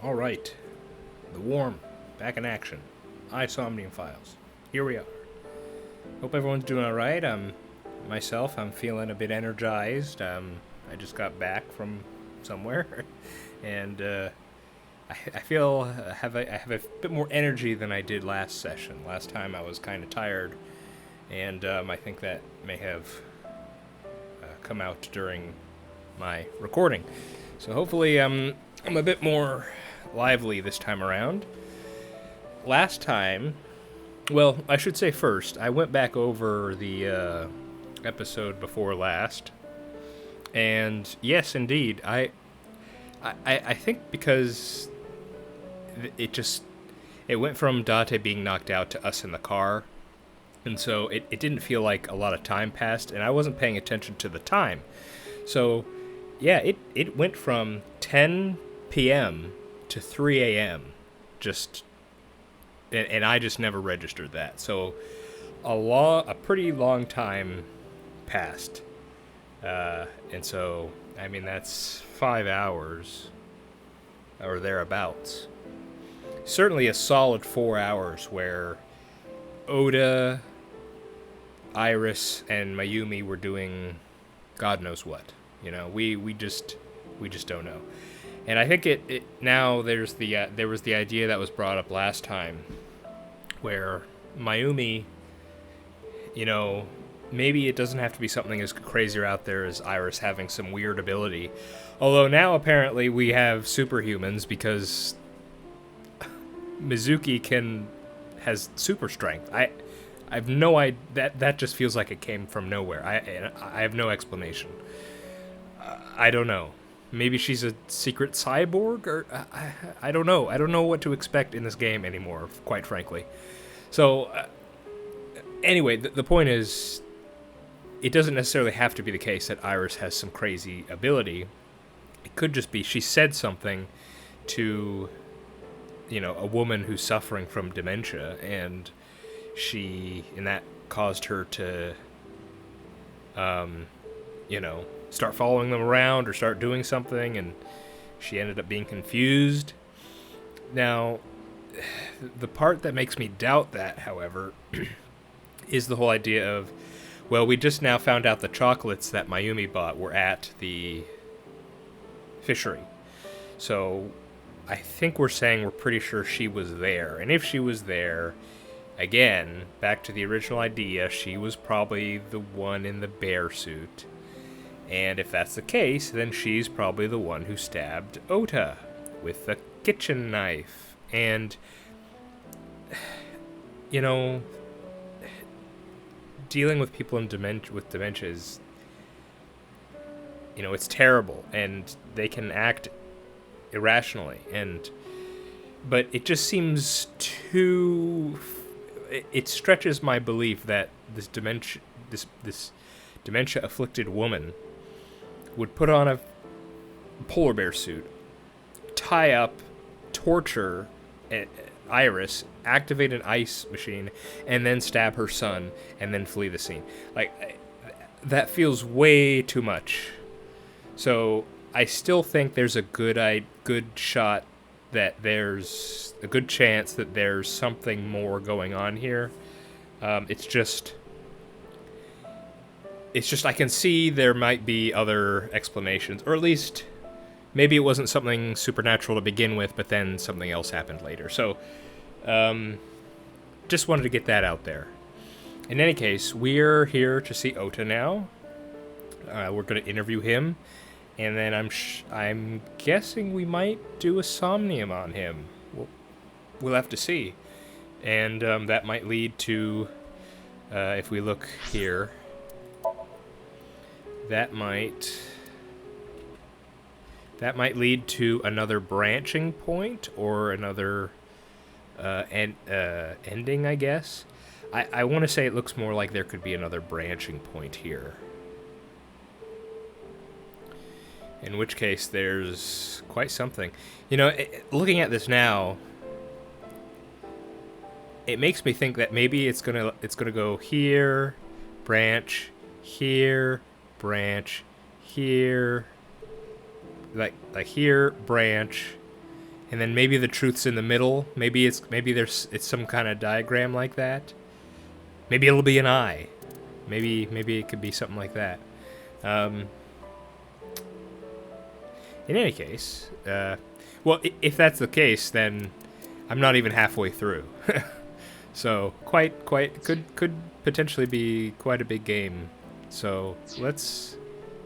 All right, the warm, back in action. Somnium files. Here we are. Hope everyone's doing all right. I'm feeling a bit energized. I just got back from somewhere, and I feel I have a bit more energy than I did last session. Last time I was kind of tired, and I think that may have come out during my recording. So hopefully, I'm a bit more lively this time around. Last time, well, I should say first, I went back over the episode before last, and yes, indeed, I think because it went from Date being knocked out to us in the car, and so it didn't feel like a lot of time passed, and I wasn't paying attention to the time. So, yeah, it went from 10 p.m. to 3 a.m. just, and I just never registered that. So, a pretty long time passed, and so I mean that's 5 hours or thereabouts. Certainly a solid 4 hours where Oda, Iris, and Mayumi were doing God knows what. You know, we just don't know. And I think it now there was the idea that was brought up last time where Mayumi, you know, maybe it doesn't have to be something as crazy out there as Iris having some weird ability. Although now apparently we have superhumans because Mizuki has super strength. I've no idea. That just feels like it came from nowhere. I have no explanation. I don't know. Maybe she's a secret cyborg, or I don't know. I don't know what to expect in this game anymore, quite frankly. So, anyway, the point is, it doesn't necessarily have to be the case that Iris has some crazy ability. It could just be she said something to, you know, a woman who's suffering from dementia, and that caused her to, you know, start following them around or start doing something, and she ended up being confused. Now, the part that makes me doubt that, however, is the whole idea of, well, we just now found out the chocolates that Mayumi bought were at the fishery. So I think we're saying we're pretty sure she was there. And if she was there, again, back to the original idea, she was probably the one in the bear suit. And if that's the case, then she's probably the one who stabbed Ota with the kitchen knife. And, you know, dealing with people with dementia is, you know, it's terrible, and they can act irrationally, but it just seems too. It stretches my belief that this dementia afflicted woman would put on a polar bear suit, tie up, torture Iris, activate an ice machine, and then stab her son, and then flee the scene. Like, that feels way too much. So I still think there's a good shot that there's a good chance that there's something more going on here. It's just I can see there might be other explanations, or at least maybe it wasn't something supernatural to begin with, but then something else happened later. So, just wanted to get that out there. In any case, we're here to see Ota now. We're going to interview him, and then I'm guessing we might do a Somnium on him. We'll have to see. And that might lead to, if we look here, that might lead to another branching point or another ending, I guess. I want to say it looks more like there could be another branching point here. In which case, there's quite something. You know, looking at this now, it makes me think that maybe it's gonna go here, branch, here, branch, here, like here, branch, and then maybe the truth's in the middle. Maybe it's some kind of diagram like that. Maybe it'll be an eye. Maybe it could be something like that. In any case, well, if that's the case, then I'm not even halfway through. So could potentially be quite a big game. So let's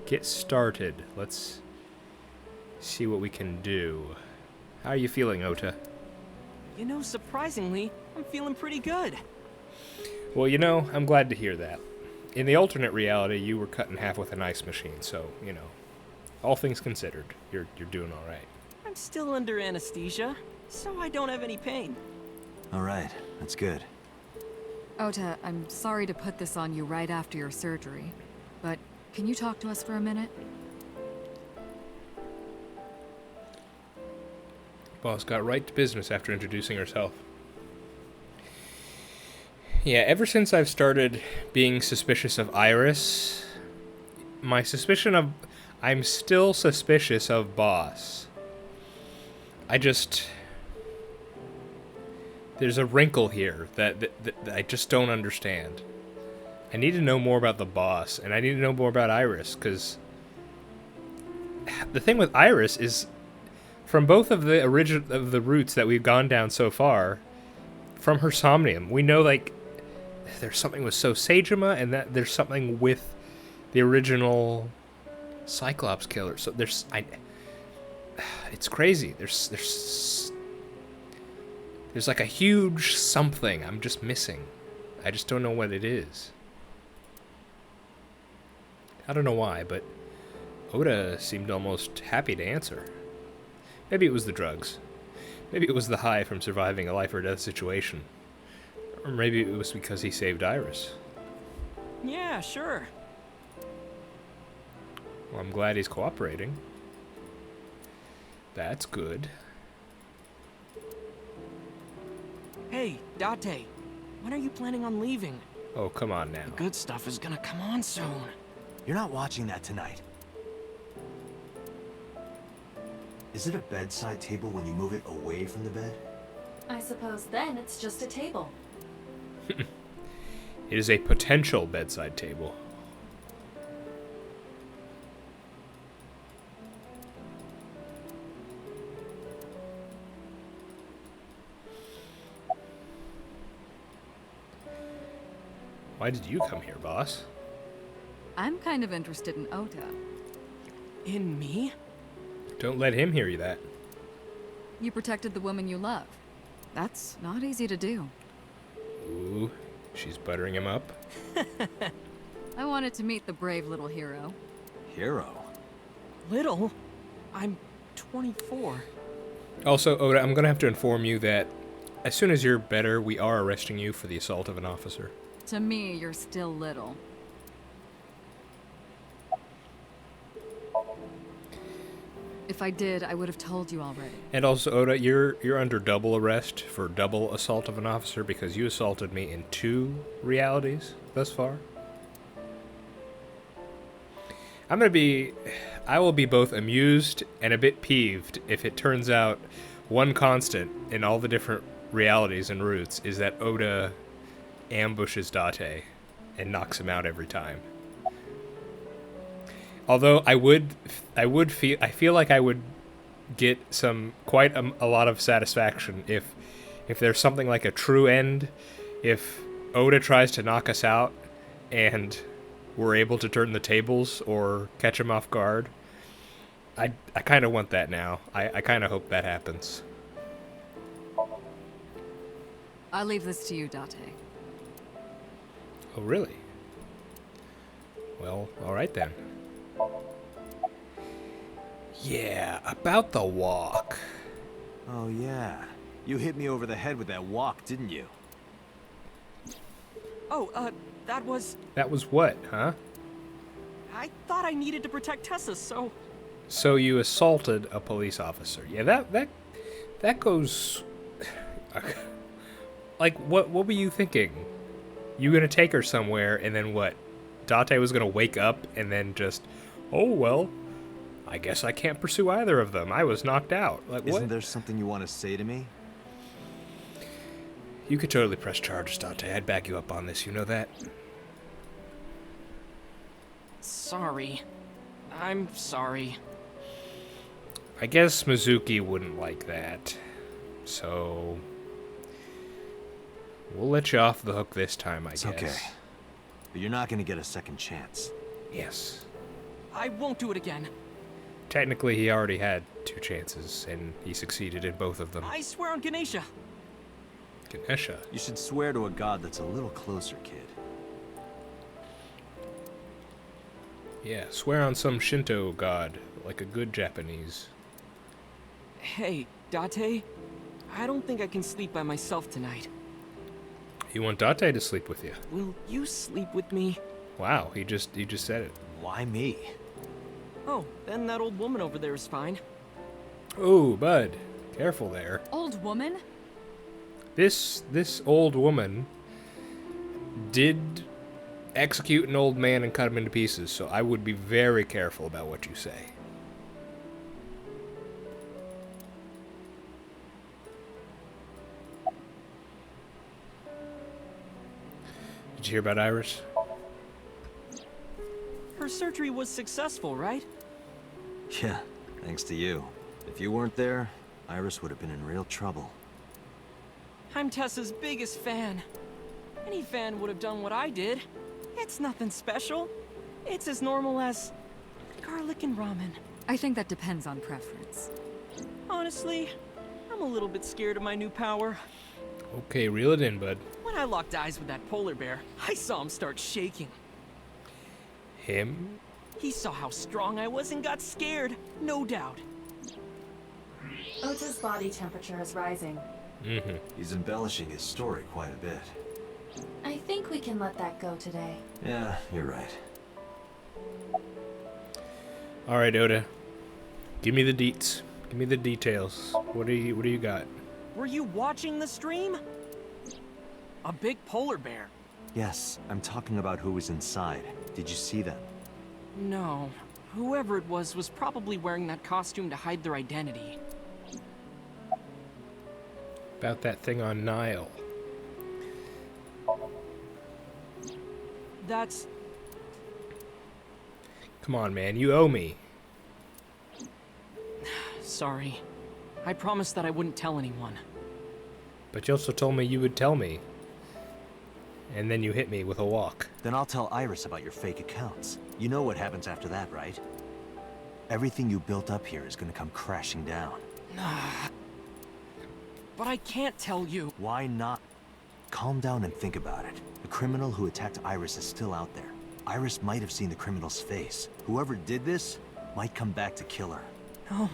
get started. Let's see what we can do. How are you feeling, Ota? You know, surprisingly, I'm feeling pretty good. Well, you know, I'm glad to hear that. In the alternate reality, you were cut in half with an ice machine, so, you know, all things considered, you're doing all right. I'm still under anesthesia, so I don't have any pain. All right, that's good. Ota, I'm sorry to put this on you right after your surgery, but can you talk to us for a minute? Boss got right to business after introducing herself. Yeah, ever since I've started being suspicious of Iris, I'm still suspicious of Boss. There's a wrinkle here that I just don't understand. I need to know more about the Boss, and I need to know more about Iris, because the thing with Iris is, from both of the routes that we've gone down so far, from her Somnium, we know, like, there's something with Sagema, and that there's something with the original Cyclops killer. So it's crazy. There's like a huge something I'm just missing. I just don't know what it is. I don't know why, but Ota seemed almost happy to answer. Maybe it was the drugs. Maybe it was the high from surviving a life or death situation. Or maybe it was because he saved Iris. Yeah, sure. Well, I'm glad he's cooperating. That's good. Hey, Date, when are you planning on leaving? Oh, come on now. The good stuff is gonna come on soon. You're not watching that tonight. Is it a bedside table when you move it away from the bed? I suppose then it's just a table. It is a potential bedside table. Why did you come here, boss? I'm kind of interested in Ota. In me? Don't let him hear you that. You protected the woman you love. That's not easy to do. Ooh, she's buttering him up. I wanted to meet the brave little hero. Hero? Little? I'm 24. Also, Ota, I'm gonna have to inform you that as soon as you're better, we are arresting you for the assault of an officer. To me, you're still little. If I did, I would have told you already. And also, Ota, you're under double arrest for double assault of an officer because you assaulted me in 2 realities thus far. I will be both amused and a bit peeved if it turns out one constant in all the different realities and routes is that Ota ambushes Date and knocks him out every time. Although I feel like I would get quite a lot of satisfaction if there's something like a true end, if Ota tries to knock us out and we're able to turn the tables or catch him off guard. I kind of want that now. I kind of hope that happens. I'll leave this to you, Date. Oh, really? Well, alright then. Yeah, about the walk. Oh, yeah. You hit me over the head with that walk, didn't you? Oh, that was... That was what, huh? I thought I needed to protect Tessa, so... So you assaulted a police officer. Yeah, that goes... Like, what were you thinking? You gonna take her somewhere, and then what? Date was gonna wake up, and then just... Oh, well... I guess I can't pursue either of them. I was knocked out. Like, what? Isn't there something you want to say to me? You could totally press charges, Dante. I'd back you up on this. You know that? Sorry. I'm sorry. I guess Mizuki wouldn't like that. So... we'll let you off the hook this time, I guess. Okay. But you're not going to get a second chance. Yes. I won't do it again. Technically, he already had 2 chances, and he succeeded in both of them. I swear on Ganesha. Ganesha. You should swear to a god that's a little closer, kid. Yeah, swear on some Shinto god, like a good Japanese. Hey, Date. I don't think I can sleep by myself tonight. You want Date to sleep with you? Will you sleep with me? Wow, he just said it. Why me? Oh, then that old woman over there is fine. Oh, bud, careful there. Old woman? This old woman did execute an old man and cut him into pieces, so I would be very careful about what you say. Did you hear about Iris? Her surgery was successful, right? Yeah, thanks to you. If you weren't there, Iris would have been in real trouble. I'm Tessa's biggest fan. Any fan would have done what I did. It's nothing special. It's as normal as garlic and ramen. I think that depends on preference. Honestly, I'm a little bit scared of my new power. Okay, reel it in, bud. When I locked eyes with that polar bear, I saw him start shaking. Him? He saw how strong I was and got scared, no doubt. Ota's body temperature is rising. Mm-hmm. He's embellishing his story quite a bit. I think we can let that go today. Yeah, you're right. Alright, Oda. Give me the deets. Give me the details. What do you got? Were you watching the stream? A big polar bear. Yes, I'm talking about who was inside. Did you see them? No. Whoever it was probably wearing that costume to hide their identity. About that thing on Nile. That's... Come on, man. You owe me. Sorry. I promised that I wouldn't tell anyone. But you also told me you would tell me. And then you hit me with a walk. Then I'll tell Iris about your fake accounts. You know what happens after that, right? Everything you built up here is gonna come crashing down. But I can't tell you. Why not? Calm down and think about it. The criminal who attacked Iris is still out there. Iris might have seen the criminal's face. Whoever did this might come back to kill her. No.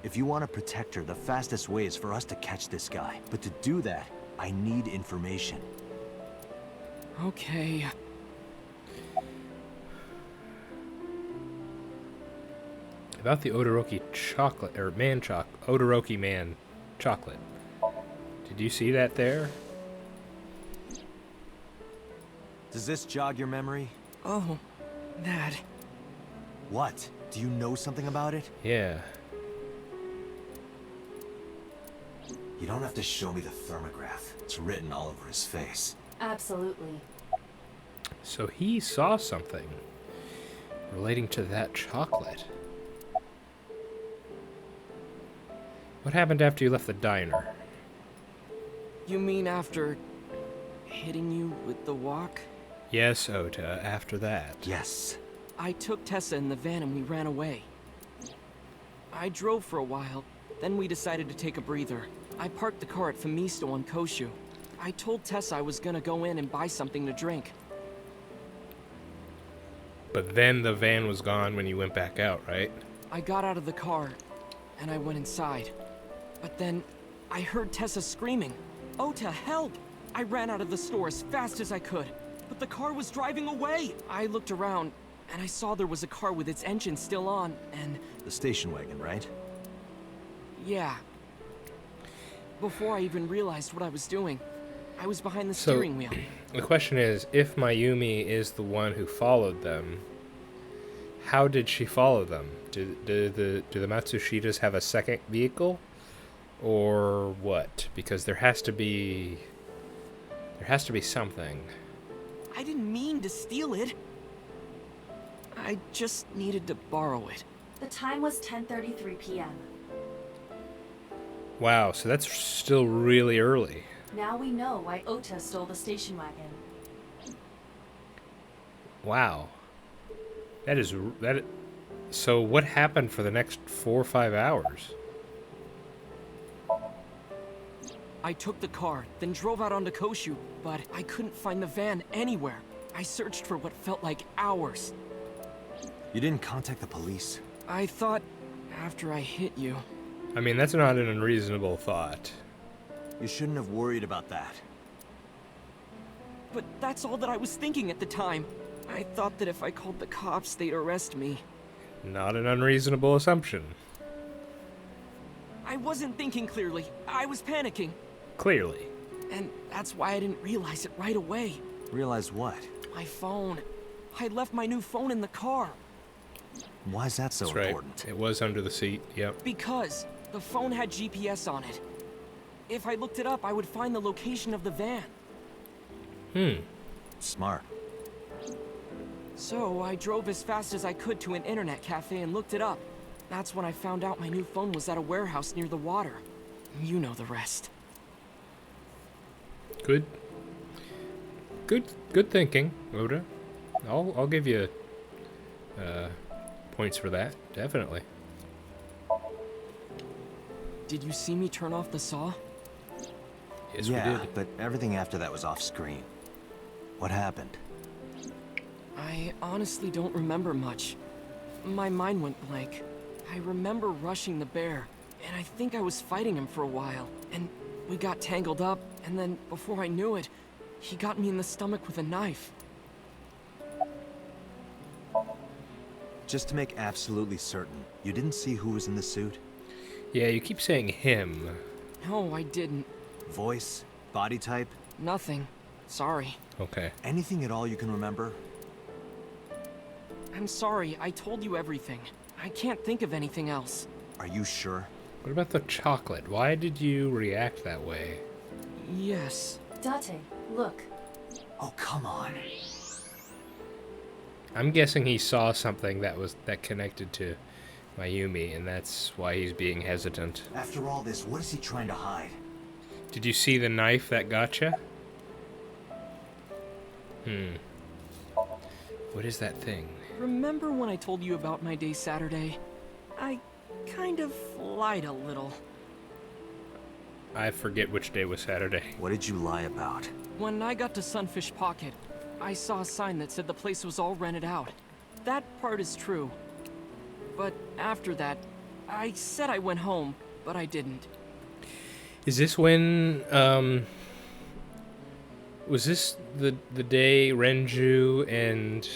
If you want to protect her, the fastest way is for us to catch this guy. But to do that, I need information. Okay. About the Odoroki chocolate, or Odoroki man chocolate. Did you see that there? Does this jog your memory? Oh, that. What? Do you know something about it? Yeah. You don't have to show me the thermograph. It's written all over his face. Absolutely. So he saw something relating to that chocolate. What happened after you left the diner? You mean after hitting you with the walk? Yes, Ota, after that. Yes. I took Tessa in the van and we ran away. I drove for a while, then we decided to take a breather. I parked the car at Famisto on Koshu. I told Tessa I was gonna go in and buy something to drink. But then the van was gone when you went back out, right? I got out of the car, and I went inside. But then, I heard Tessa screaming, "Ota, help!" I ran out of the store as fast as I could, but the car was driving away! I looked around, and I saw there was a car with its engine still on, and... The station wagon, right? yeah. Before I even realized what I was doing, I was behind the steering wheel. The question is, if Mayumi is the one who followed them, how did she follow them? Do the Matsushitas have a second vehicle, or what? Because there has to be something. I didn't mean to steal it. I just needed to borrow it. The time was 10:33 p.m. Wow, so that's still really early. Now we know why Ota stole the station wagon. Wow. So what happened for the next 4 or 5 hours? I took the car, then drove out onto Koshu, but I couldn't find the van anywhere. I searched for what felt like hours. You didn't contact the police? I thought, after I hit you... I mean, that's not an unreasonable thought. You shouldn't have worried about that. But that's all that I was thinking at the time. I thought that if I called the cops, they'd arrest me. Not an unreasonable assumption. I wasn't thinking clearly. I was panicking. Clearly. And that's why I didn't realize it right away. Realize what? My phone. I left my new phone in the car. Why is that so That's right. important? It was under the seat, yep. Because the phone had GPS on it. If I looked it up, I would find the location of the van. Smart. So I drove as fast as I could to an internet cafe and looked it up. That's when I found out my new phone was at a warehouse near the water. You know the rest. Good thinking, Oda. I'll give you points for that, definitely. Did you see me turn off the saw? Yes, yeah, we did. but everything after that was off screen. What happened? I honestly don't remember much. My mind went blank. I remember rushing the bear, and I think I was fighting him for a while. And we got tangled up, and then before I knew it, he got me in the stomach with a knife. Just to make absolutely certain, you didn't see who was in the suit? Yeah, you keep saying him. No, I didn't. Voice? Body type? Nothing. Sorry. Okay. Anything at all you can remember? I'm sorry, I told you everything. I can't think of anything else. Are you sure? What about the chocolate? Why did you react that way? Yes. Date, look. Oh, come on. I'm guessing he saw something that connected to Mayumi, and that's why he's being hesitant. After all this, what is he trying to hide? Did you see the knife that gotcha? What is that thing? Remember when I told you about my day Saturday? I kind of lied a little. I forget which day was Saturday. What did you lie about? When I got to Sunfish Pocket, I saw a sign that said the place was all rented out. That part is true. But after that, I said I went home, but I didn't. Is this when, was this the day Renju and...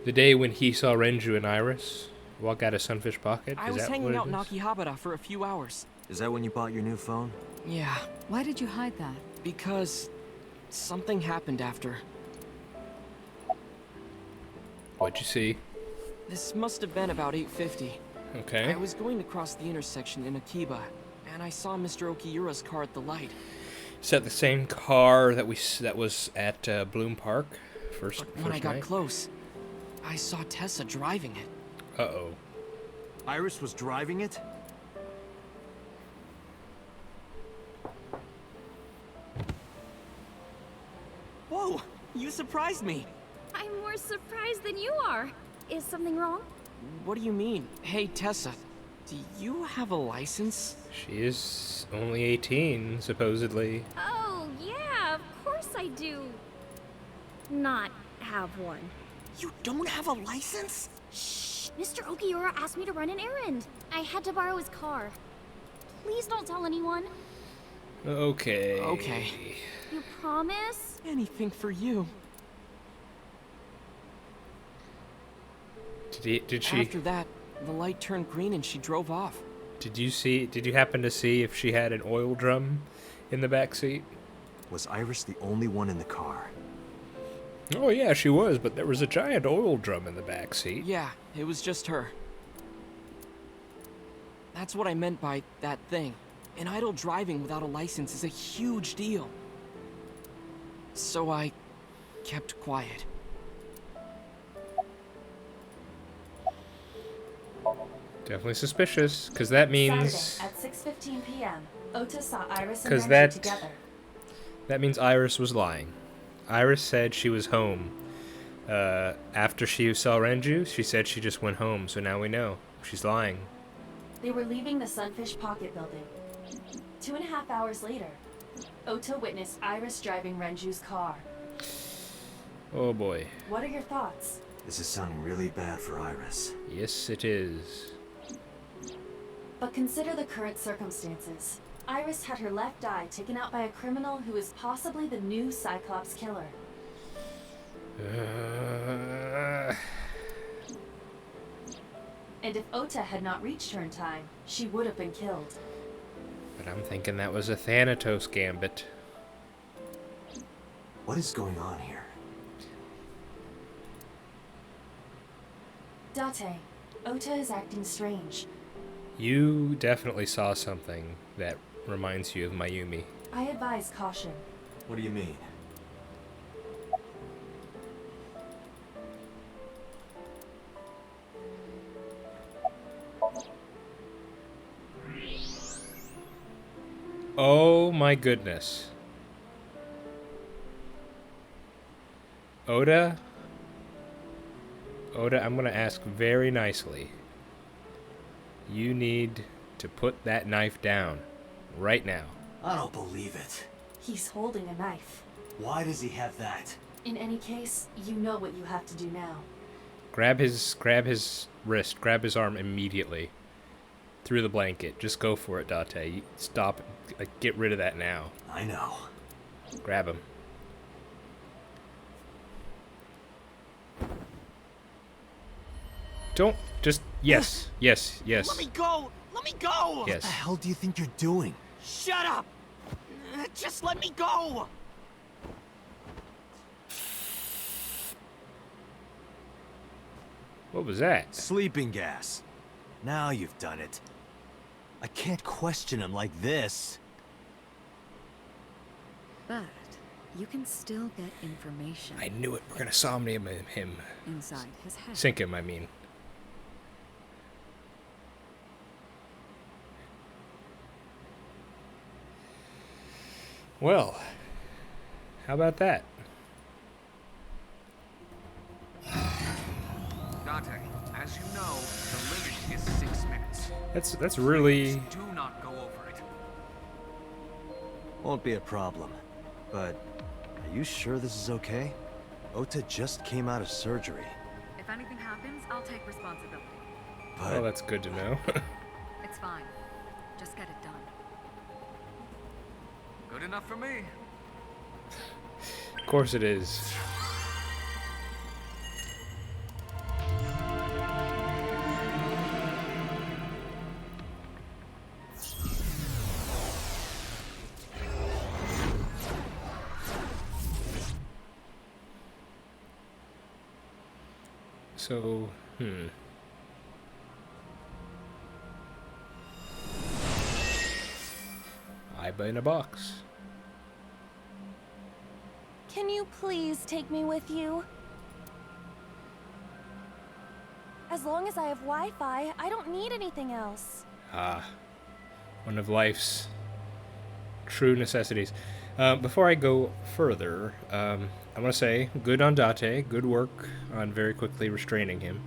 The day when he saw Renju and Iris walk out of Sunfish Pocket? I Is was that hanging what out it in is? Akihabara for a few hours. Is that when you bought your new phone? Yeah, Why did you hide that? because something happened after. What'd you see? This must have been about 8:50. Okay. I was going to cross the intersection in Akiba, and I saw Mr. Okiura's car at the light. Is that the same car that was at Bloom Park? First When I got night? close, I saw Tessa driving it. Uh-oh. Iris was driving it? Whoa! You surprised me! I'm more surprised than you are. Is something wrong? What do you mean? Hey, Tessa, do you have a license? She is only 18, supposedly. Oh, yeah, of course I do. Not have one. You don't have a license? Shh! Mr. Okiura asked me to run an errand. I had to borrow his car. Please don't tell anyone. Okay. Okay. You promise? Anything for you. Did she? After that, the light turned green and she drove off. Did you happen to see if she had an oil drum in the back seat? Was Iris the only one in the car? Oh yeah, she was, but there was a giant oil drum in the back seat. Yeah, it was just her. That's what I meant by that thing. An idle driving without a license is a huge deal. So I kept quiet. Definitely suspicious, because that means... Saturday at 6:15 p.m., Ota saw Iris and 'Cause Renji that- together. That means Iris was lying. Iris said she was home. After she saw Renju, she said she just went home, so now we know. She's lying. They were leaving the Sunfish Pocket building. 2.5 hours later, Ota witnessed Iris driving Renju's car. Oh boy. What are your thoughts? This is sounding really bad for Iris. Yes, it is. But consider the current circumstances. Iris had her left eye taken out by a criminal who is possibly the new Cyclops killer. And if Ota had not reached her in time, she would have been killed. But I'm thinking that was a Thanatos gambit. What is going on here? Date, Ota is acting strange. You definitely saw something that reminds you of Mayumi. I advise caution. What do you mean? Oh my goodness. Oda, I'm gonna ask very nicely. You need to put that knife down right now. I don't believe it. He's holding a knife. Why does he have that? In any case, you know what you have to do now. Grab his wrist, grab his arm immediately. Through the blanket. Just go for it, Date. Stop. Like, get rid of that now. I know. Grab him. Don't just yes. Let me go! Let me go! What the Yes. hell do you think you're doing? Shut up! Just let me go! What was that? Sleeping gas. Now you've done it. I can't question him like this. But you can still get information I knew it. We're gonna somnium him. inside his head. Sink him, I mean. Well, how about that? Dante, as you know, the limit is 6 minutes. That's really Please do not go over it. Won't be a problem. But are you sure this is okay? Ota just came out of surgery. If anything happens, I'll take responsibility. oh, But that's good to know. It's fine. Just get it done. Good enough for me. Of course it is. So, Iba in a box. Can you please take me with you? As long as I have Wi-Fi, I don't need anything else. Ah, one of life's true necessities. Before I go further, I want to say good on Date. Good work on very quickly restraining him.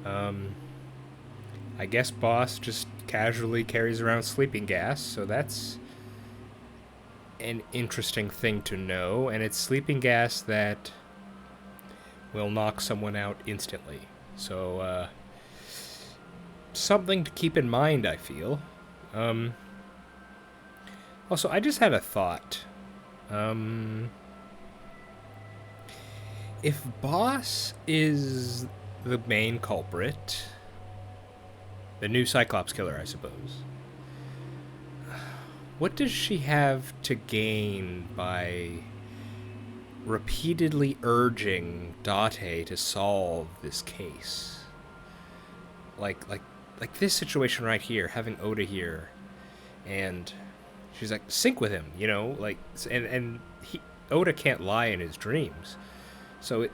I guess Boss just casually carries around sleeping gas, so that's an interesting thing to know. And it's sleeping gas that will knock someone out instantly. So, something to keep in mind, I feel. Also, I just had a thought. If Boss is the main culprit, the new Cyclops killer, I suppose, what does she have to gain by repeatedly urging Date to solve this case. Like this situation right here, having Oda here, and she's like, sync with him, you know, like, and Oda can't lie in his dreams. So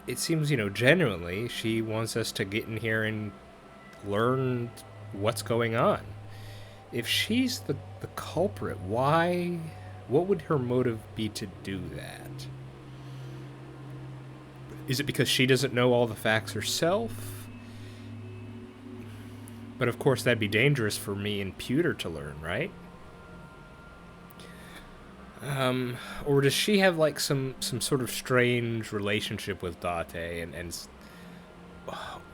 it seems, you know, genuinely she wants us to get in here and learn what's going on. If she's the culprit, why? What would her motive be to do that? Is it because she doesn't know all the facts herself? But of course that'd be dangerous for me and Pewter to learn, right? Or does she have like some sort of strange relationship with Date and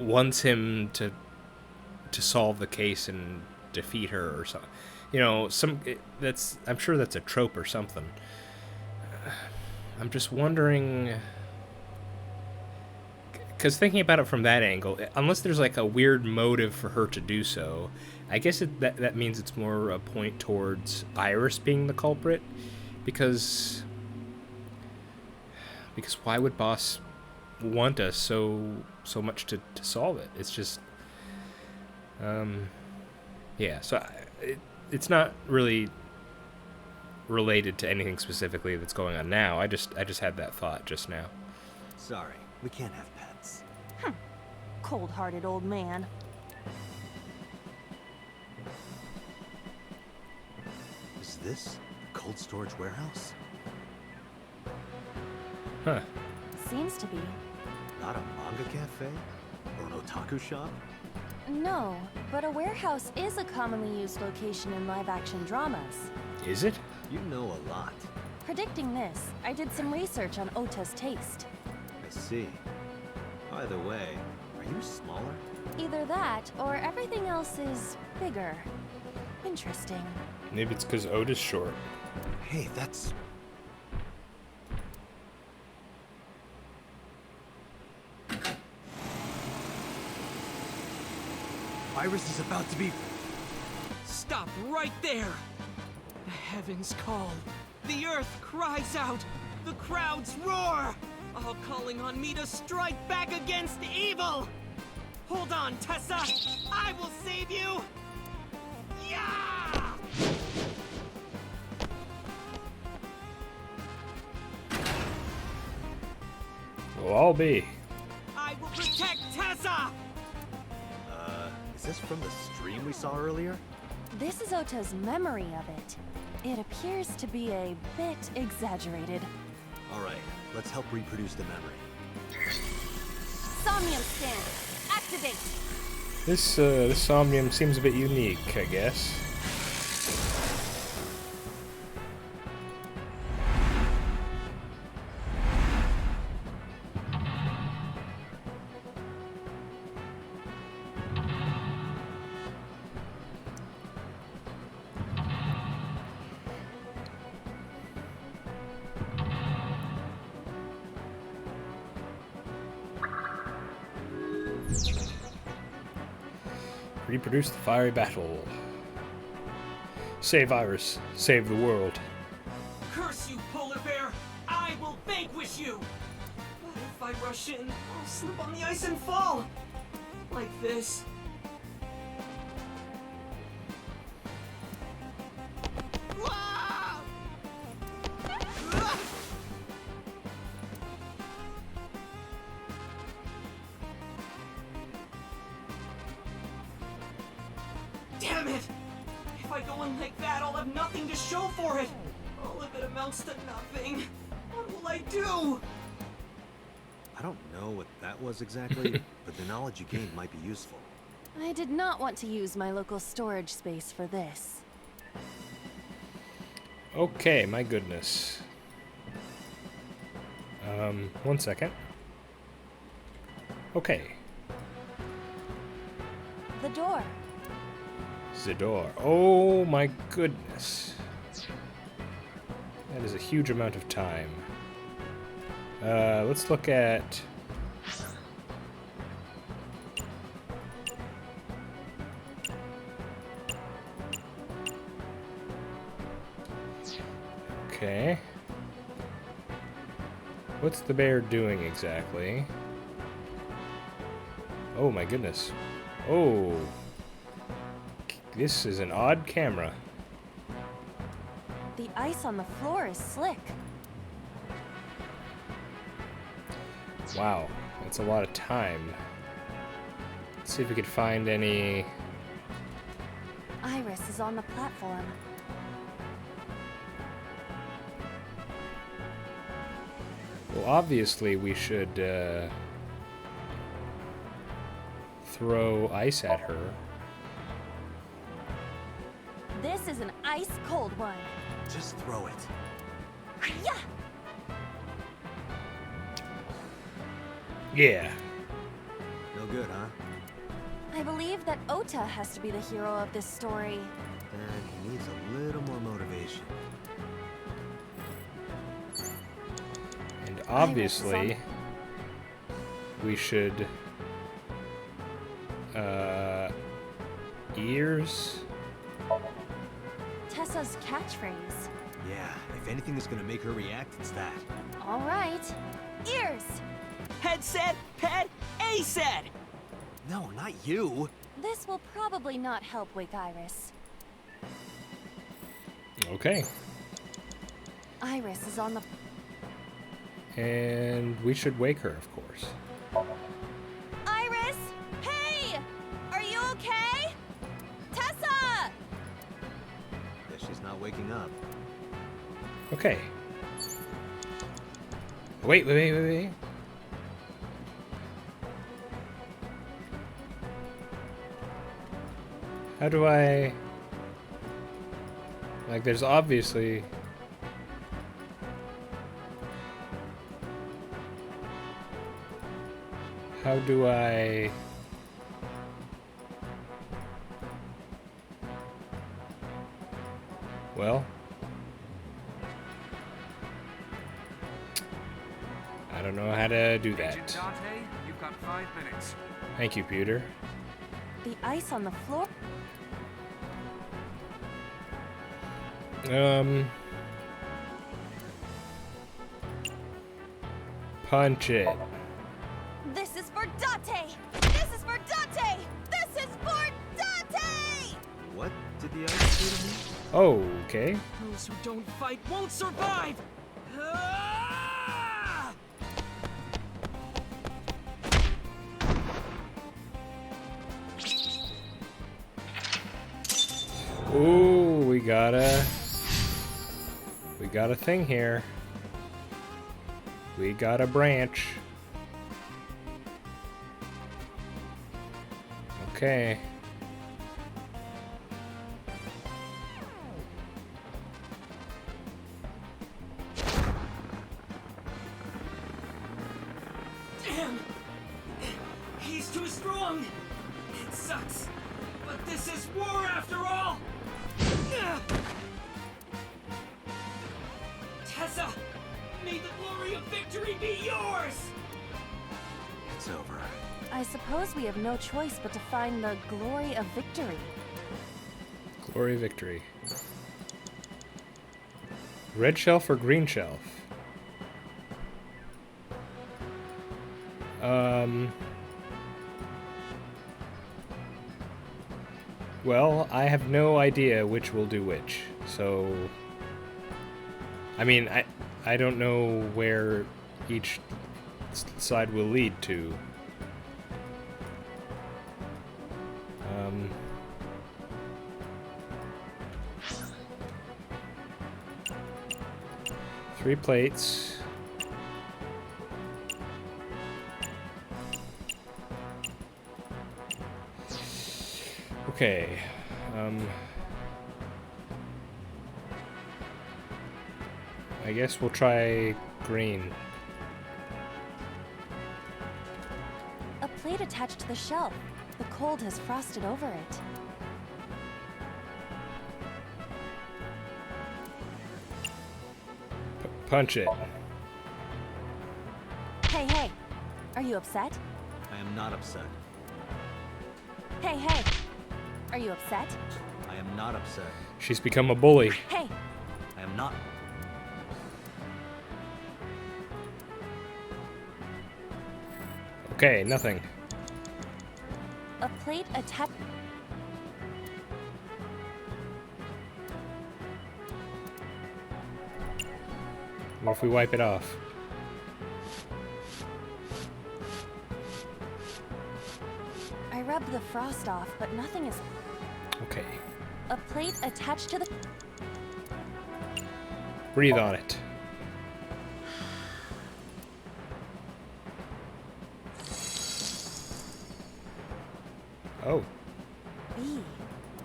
wants him to solve the case and defeat her or something? You know, I'm sure that's a trope or something. I'm just wondering, because thinking about it from that angle, unless there's like a weird motive for her to do so, I guess that means it's more a point towards Iris being the culprit. Because why would Boss want us so much to solve it? It's just, yeah. So it's not really related to anything specifically that's going on now. I just had that thought just now. Sorry, we can't have pets. Cold-hearted old man. Is this a cold storage warehouse? Huh. Seems to be. Not a manga cafe? Or an otaku shop? No, but a warehouse is a commonly used location in live-action dramas. Is it? You know a lot. Predicting this, I did some research on Ota's taste. I see. By the way, are you smaller? Either that, or everything else is bigger. Interesting. Maybe it's because Oda's short. Hey, that's... Iris is about to be... Stop right there! The heavens call. The earth cries out. The crowds roar. All calling on me to strike back against evil. Hold on, Tessa. I will save you. Yeah! Well, I'll be. I will protect Tessa. Is this from the stream we saw earlier? This is Ota's memory of it. It appears to be a bit exaggerated. Alright, let's help reproduce the memory. Somnium stand, activate! This Somnium seems a bit unique, I guess. Reproduce the fiery battle. Save Iris. Save the world. Curse you, polar bear! I will vanquish you! But if I rush in, I'll slip on the ice and fall! Like this. Ah! Ah! Damn it! If I go in like that, I'll have nothing to show for it! All of it amounts to nothing. What will I do? I don't know what that was exactly, but the knowledge you gained might be useful. I did not want to use my local storage space for this. Okay, my goodness. 1 second. Okay. The door. The door. Oh my goodness. That is a huge amount of time. Let's look at... Okay. What's the bear doing exactly? Oh my goodness. Oh. This is an odd camera. The ice on the floor is slick. Wow, that's a lot of time. Let's see if we could find any... Iris is on the platform. Well, obviously we should throw ice at her. This is an ice cold one. Just throw it. Yeah. Yeah. No good, huh? I believe that Ota has to be the hero of this story. Then he needs a little more motivation. And obviously we should ears. Tessa's catchphrase. Yeah, if anything is gonna make her react, it's that. All right. Ears. Head said, head, A said. No, not you. This will probably not help wake Iris. Okay. Iris is on the... And we should wake her, of course. Iris! Hey! Are you okay? Tessa! Guess she's not waking up. Okay. Wait. How do I... Like, there's obviously... How do I... Well... I don't know how to do Agent that. Dante, you've got 5 minutes. Thank you, Peter. The ice on the floor... Punch it. This is for Dante! This is for Dante! This is for Dante! What did the ice do to me? Oh, okay. Those who don't fight won't survive. Ah! Ooh, we got a thing here. We got a branch. Okay. Damn! He's too strong! It sucks, but this is war after all! Tessa! May the glory of victory be yours! It's over. I suppose we have no choice but to find the glory of victory. Glory victory. Red shelf or green shelf? Well, I have no idea which will do which, so... I mean, I don't know where each side will lead to. Three plates. Okay. I guess we'll try green. A plate attached to the shelf. The cold has frosted over it. Punch it. Hey. Are you upset? I am not upset. Hey. Are you upset? I am not upset. She's become a bully. Hey. I am not. Okay, nothing. A plate attached. What if we wipe it off? I rubbed the frost off, but nothing is. Okay. A plate attached to the. Breathe on it. Oh. B.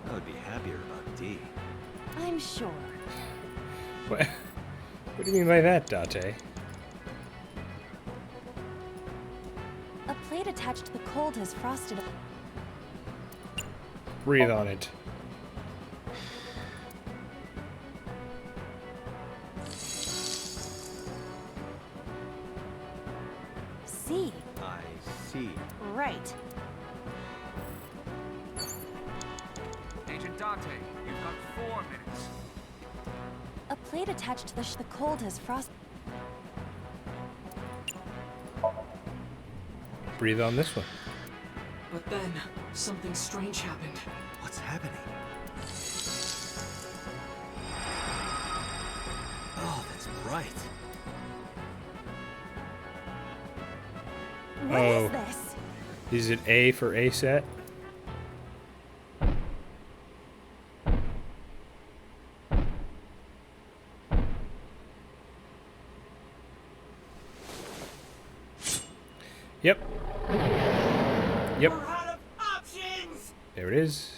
I would be happier about D. I'm sure. What? What do you mean by that, Date? A plate attached to the cold has frosted. Breathe on it. C. I see. Right. Agent Dante, you've got 4 minutes. A plate attached to the cold has frosted. Breathe on this one. But then, something strange happened. What's happening? Oh, that's bright. What Oh. is this? Is it A for A set? Yep. Yep. We're out of options! There it is.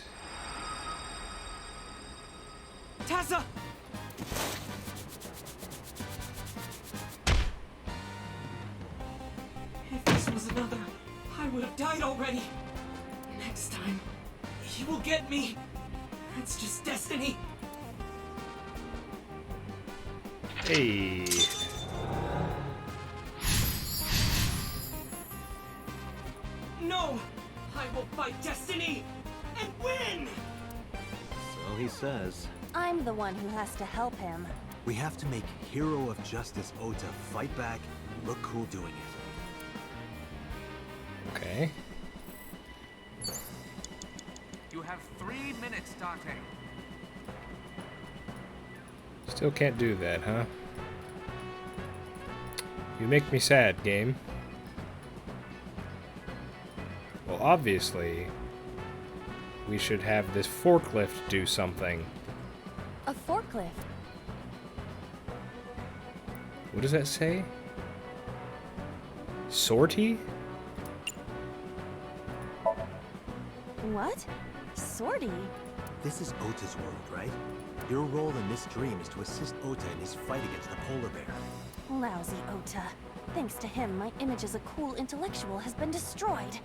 Tessa! If this was another, I would have died already. Next time, he will get me. It's just destiny. Hey. No! I will fight destiny and win! So he says. I'm the one who has to help him. We have to make Hero of Justice Ota fight back and look cool doing it. Okay. You have 3 minutes, Dante. Still can't do that, huh? You make me sad, game. Well, obviously, we should have this forklift do something. A forklift. What does that say? Sortie? What? Sortie? This is Ota's world, right? Your role in this dream is to assist Ota in his fight against the polar bear. Lousy Ota. Thanks to him, my image as a cool intellectual has been destroyed.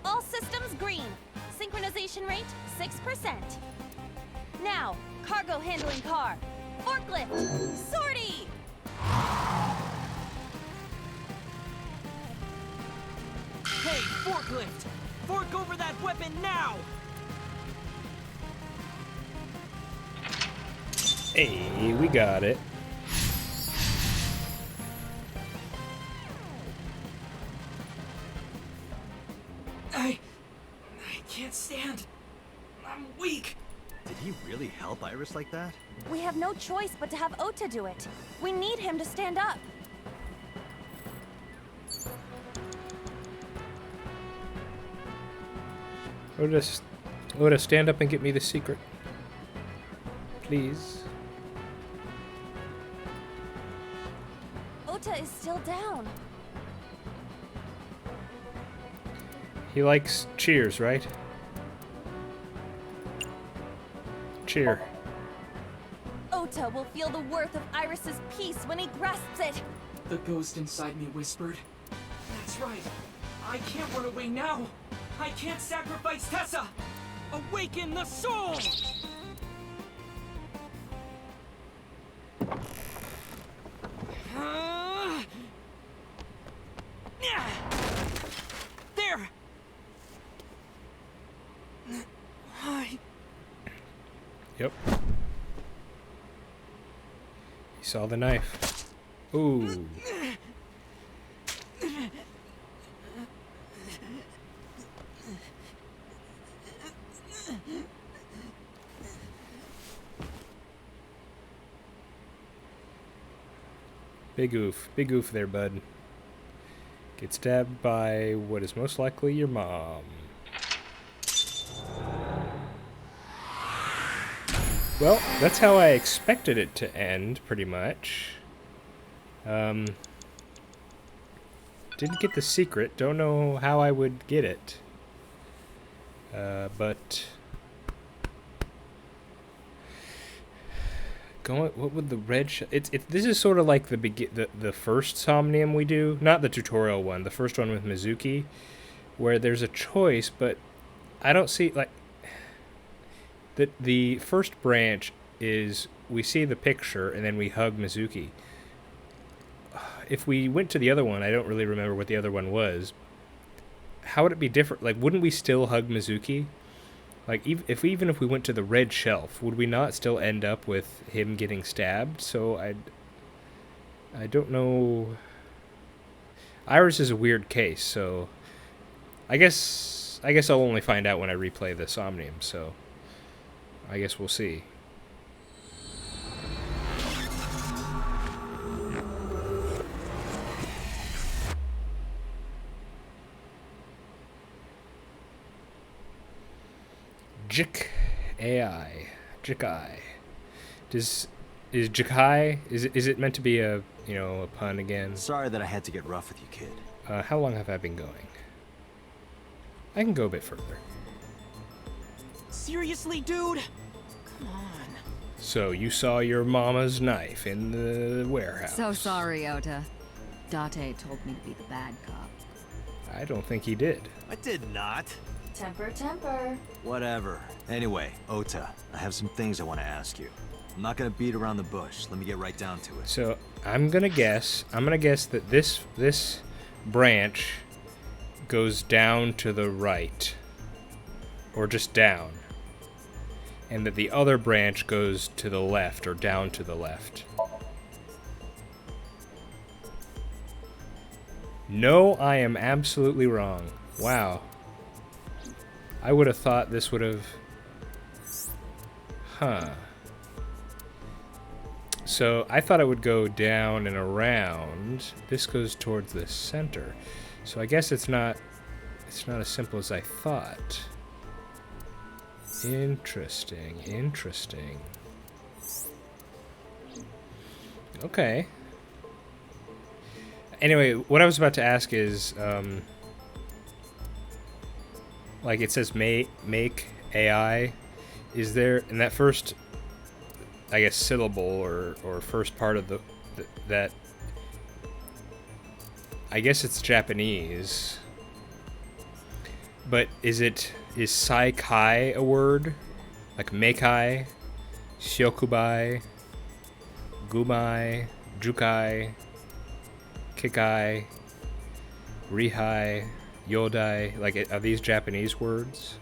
All systems green. Synchronization rate 6%. Now, cargo handling car. Forklift. Sortie! Hey, forklift! Fork over that weapon now! Hey, we got it. I can't stand. I'm weak. Did he really help Iris like that? We have no choice but to have Ota do it. We need him to stand up. Oda, stand up and get me the secret. Please. Ota is still down. He likes cheers, right? Cheer. Ota will feel the worth of Iris's peace when he grasps it. The ghost inside me whispered. That's right. I can't run away now. I can't sacrifice Tessa. Awaken the soul! There! Yep. saw the knife. Ooh. Big oof there, bud. Get stabbed by what is most likely your mom. Well, that's how I expected it to end, pretty much. Didn't get the secret. Don't know how I would get it. But... what would the red this is sort of like the first Somnium we do, not the tutorial one, the first one with Mizuki, where there's a choice, but I don't see, like, the first branch is we see the picture and then we hug Mizuki. If we went to the other one, I don't really remember what the other one was. How would it be different? Like, wouldn't we still hug Mizuki? Like, even if we went to the red shelf, would we not still end up with him getting stabbed? So I don't know. Iris is a weird case, so I guess I'll only find out when I replay the Somnium. So I guess we'll see. Jik AI. Jikai. Is Jikai, is it meant to be a pun again? Sorry that I had to get rough with you, kid. How long have I been going? I can go a bit further. Seriously, dude? Come on. So you saw your mama's knife in the warehouse. So sorry, Ota. Date told me to be the bad cop. I don't think he did. I did not. Temper, temper. Whatever. Anyway, Ota, I have some things I want to ask you. I'm not gonna beat around the bush. Let me get right down to it. So I'm gonna guess that this branch goes down to the right, or just down, and that the other branch goes to the left or down to the left. No, I am absolutely wrong. Wow. I would have thought this would have... Huh. So I thought it would go down and around. This goes towards the center. So I guess it's not as simple as I thought. Interesting. Okay. Anyway, what I was about to ask is, like it says make AI, is there, in that first, I guess, syllable or first part of that, I guess it's Japanese, but is Saikai a word? Like Meikai, Shiokubai, Gumai, Jukai, Kikai, Rihai, Yodai, like, are these Japanese words?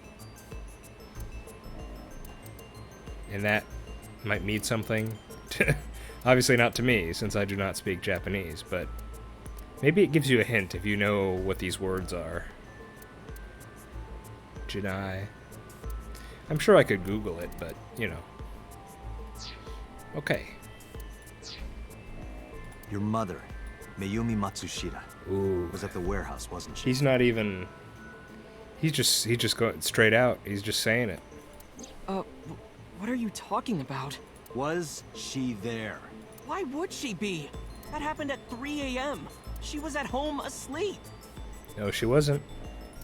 And that might mean something. Obviously not to me, since I do not speak Japanese, but maybe it gives you a hint if you know what these words are. Jinai. I'm sure I could Google it, but, Okay. Your mother, Mayumi Matsushita, Ooh. was at the warehouse, wasn't she? He's not even... He's just going straight out. He's just saying it. What are you talking about? Was she there? Why would she be? That happened at 3 a.m. She was at home asleep. No, she wasn't.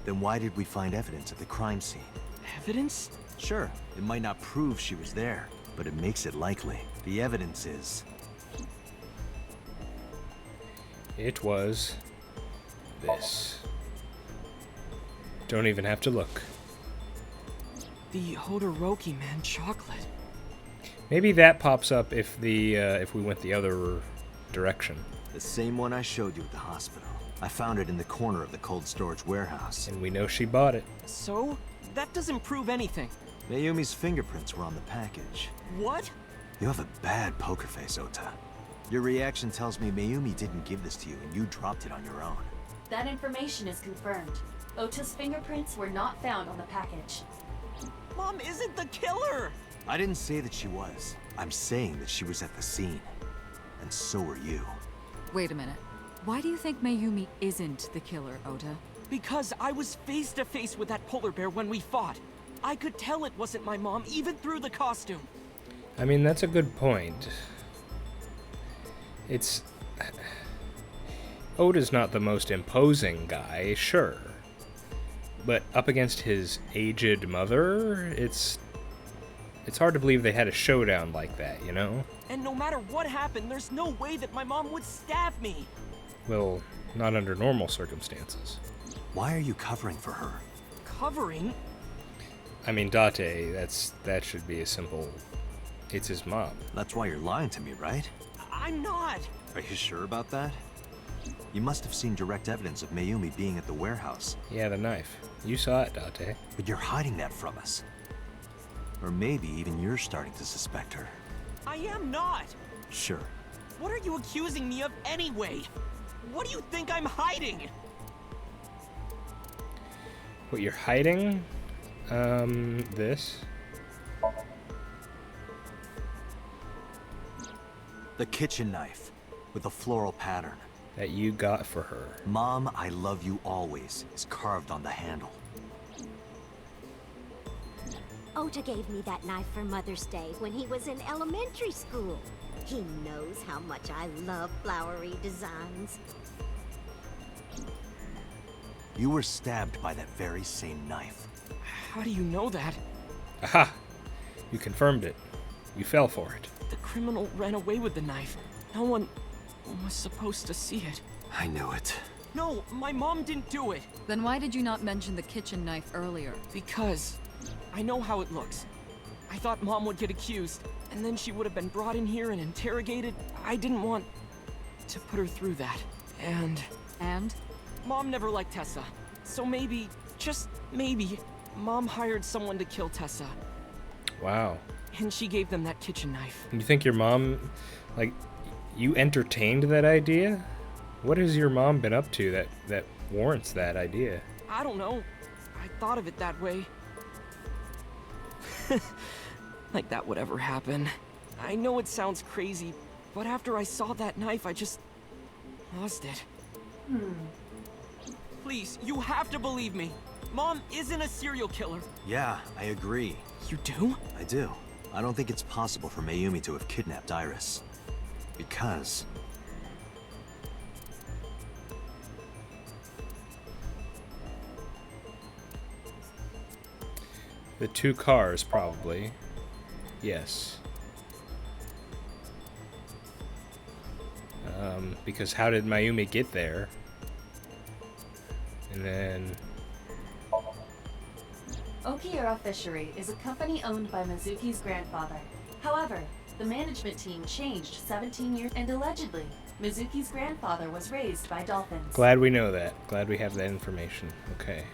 Then why did we find evidence at the crime scene? Evidence? Sure, it might not prove she was there, but it makes it likely. The evidence is... It was this. Don't even have to look. The Hodoroki man chocolate. Maybe that pops up if we went the other direction. The same one I showed you at the hospital. I found it in the corner of the cold storage warehouse. And we know she bought it. So? That doesn't prove anything. Mayumi's fingerprints were on the package. What? You have a bad poker face, Ota. Your reaction tells me Mayumi didn't give this to you and you dropped it on your own. That information is confirmed. Ota's fingerprints were not found on the package. Mom isn't the killer! I didn't say that she was. I'm saying that she was at the scene. And so were you. Wait a minute. Why do you think Mayumi isn't the killer, Ota? Because I was face to face with that polar bear when we fought. I could tell it wasn't my mom, even through the costume. I mean, that's a good point. It's... Oda's not the most imposing guy, sure. But up against his aged mother, it's hard to believe they had a showdown like that, you know? And no matter what happened, there's no way that my mom would stab me. Well, not under normal circumstances. Why are you covering for her? Covering? I mean, Date, that should be a simple... It's his mom. That's why you're lying to me, right? I'm not. Are you sure about that? You must have seen direct evidence of Mayumi being at the warehouse. Yeah, the knife. You saw it, Date. But you're hiding that from us. Or maybe even you're starting to suspect her. I am not. Sure. What are you accusing me of anyway? What do you think I'm hiding? What you're hiding? This? The kitchen knife with a floral pattern. That you got for her. Mom, I love you always is carved on the handle. Ota gave me that knife for Mother's Day when he was in elementary school. He knows how much I love flowery designs. You were stabbed by that very same knife. How do you know that? Aha! You confirmed it. You fell for it. The criminal ran away with the knife. No one was supposed to see it. I knew it. No, my mom didn't do it. Then why did you not mention the kitchen knife earlier? Because I know how it looks. I thought Mom would get accused, and then she would have been brought in here and interrogated. I didn't want to put her through that. And Mom never liked Tessa. So maybe, just maybe, Mom hired someone to kill Tessa. Wow. And she gave them that kitchen knife. You think your mom, like, you entertained that idea? What has your mom been up to that warrants that idea? I don't know. I thought of it that way. Like that would ever happen. I know it sounds crazy, but after I saw that knife, I just lost it. Please, you have to believe me. Mom isn't a serial killer. Yeah, I agree. You do? I do. I don't think it's possible for Mayumi to have kidnapped Iris. Because... The two cars, probably. Yes. Because how did Mayumi get there? And then... Okiura Fishery is a company owned by Mizuki's grandfather. However, the management team changed 17 years and allegedly, Mizuki's grandfather was raised by dolphins. Glad we know that. Glad we have that information. Okay.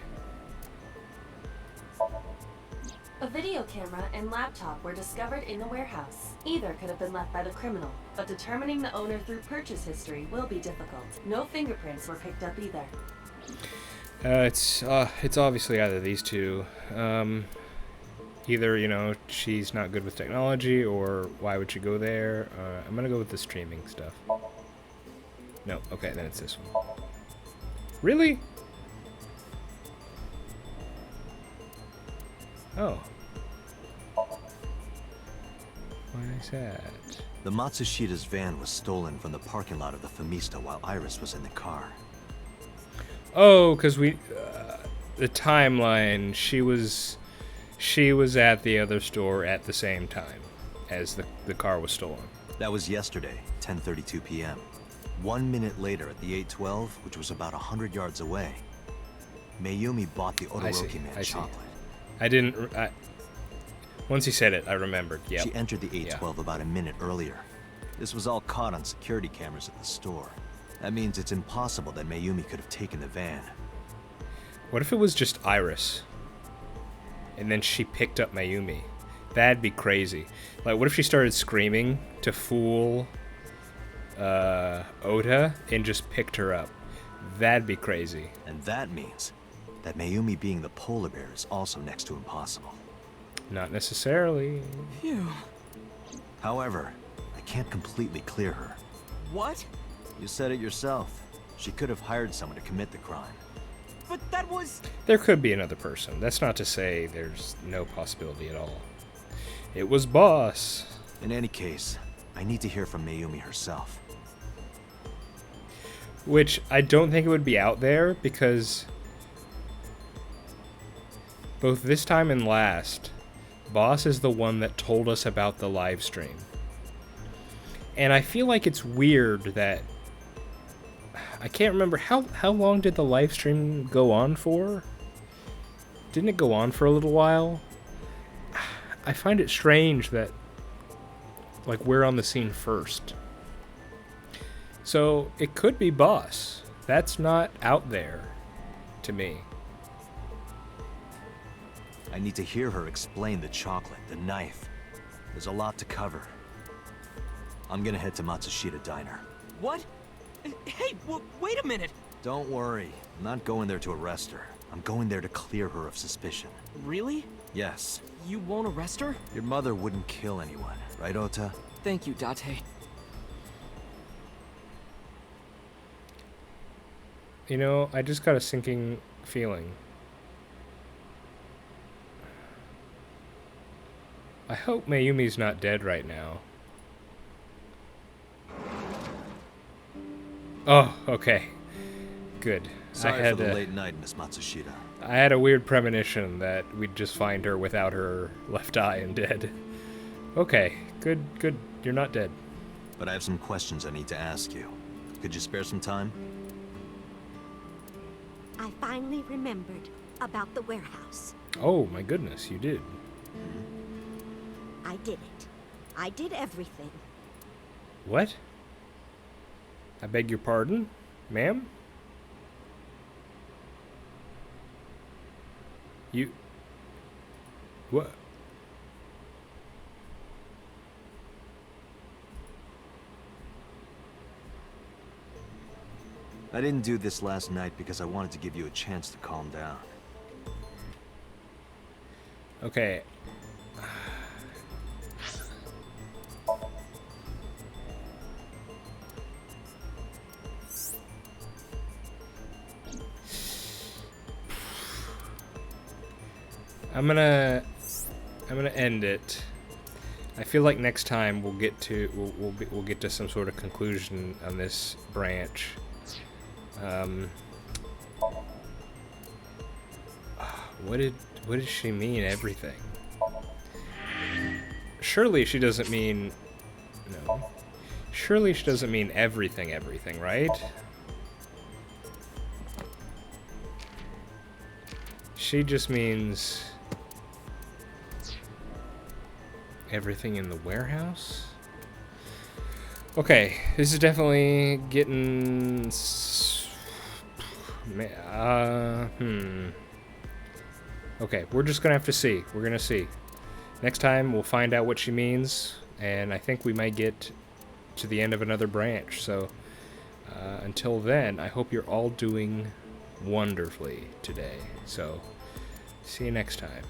A video camera and laptop were discovered in the warehouse. Either could have been left by the criminal, but determining the owner through purchase history will be difficult. No fingerprints were picked up either. It's obviously either these two. Either, you know, she's not good with technology, or why would she go there? I'm gonna go with the streaming stuff. No, okay, then it's this one. Really? Oh. Why is that? The Matsushida's van was stolen from the parking lot of the Famista while Iris was in the car. Oh, because we... the timeline, she was at the other store at the same time as the car was stolen. That was yesterday, 10:32 p.m. 1 minute later at the 812, which was about 100 yards away, Mayumi bought the Odoroki Man chocolate. I didn't... once he said it, I remembered, yeah. She entered the 812 about a minute earlier. This was all caught on security cameras at the store. That means it's impossible that Mayumi could have taken the van. What if it was just Iris? And then she picked up Mayumi? That'd be crazy. Like, what if she started screaming to fool Ota and just picked her up. That'd be crazy. And that means that Mayumi being the polar bear is also next to impossible. Not necessarily. Phew. However, I can't completely clear her. What? You said it yourself. She could have hired someone to commit the crime. But that was... There could be another person. That's not to say there's no possibility at all. It was Boss. In any case, I need to hear from Mayumi herself. Which I don't think it would be out there because both this time and last, Boss is the one that told us about the live stream. And I feel like it's weird that I can't remember how long did the live stream go on for? Didn't it go on for a little while? I find it strange that like we're on the scene first. So it could be Boss. That's not out there to me. I need to hear her explain the chocolate, the knife. There's a lot to cover. I'm gonna head to Matsushita Diner. What? Hey, wait a minute! Don't worry. I'm not going there to arrest her. I'm going there to clear her of suspicion. Really? Yes. You won't arrest her? Your mother wouldn't kill anyone, right, Ota? Thank you, Date. You know, I just got a sinking feeling. I hope Mayumi's not dead right now. Oh, okay. Good. Sorry for the late night, Miss Matsushita. I had a weird premonition that we'd just find her without her left eye and dead. Okay, good. You're not dead. But I have some questions I need to ask you. Could you spare some time? I finally remembered about the warehouse. Oh, my goodness, you did. I did it. I did everything. What? I beg your pardon, ma'am? You... What? I didn't do this last night because I wanted to give you a chance to calm down. Okay. I'm gonna end it. I feel like next time we'll get to we'll get to some sort of conclusion on this branch. What did she mean everything? Surely she doesn't mean no. Surely she doesn't mean everything, right? She just means everything in the warehouse? Okay, this is definitely getting... Okay, we're just gonna have to see. We're gonna see. Next time, we'll find out what she means, and I think we might get to the end of another branch. So, until then, I hope you're all doing wonderfully today. So, see you next time.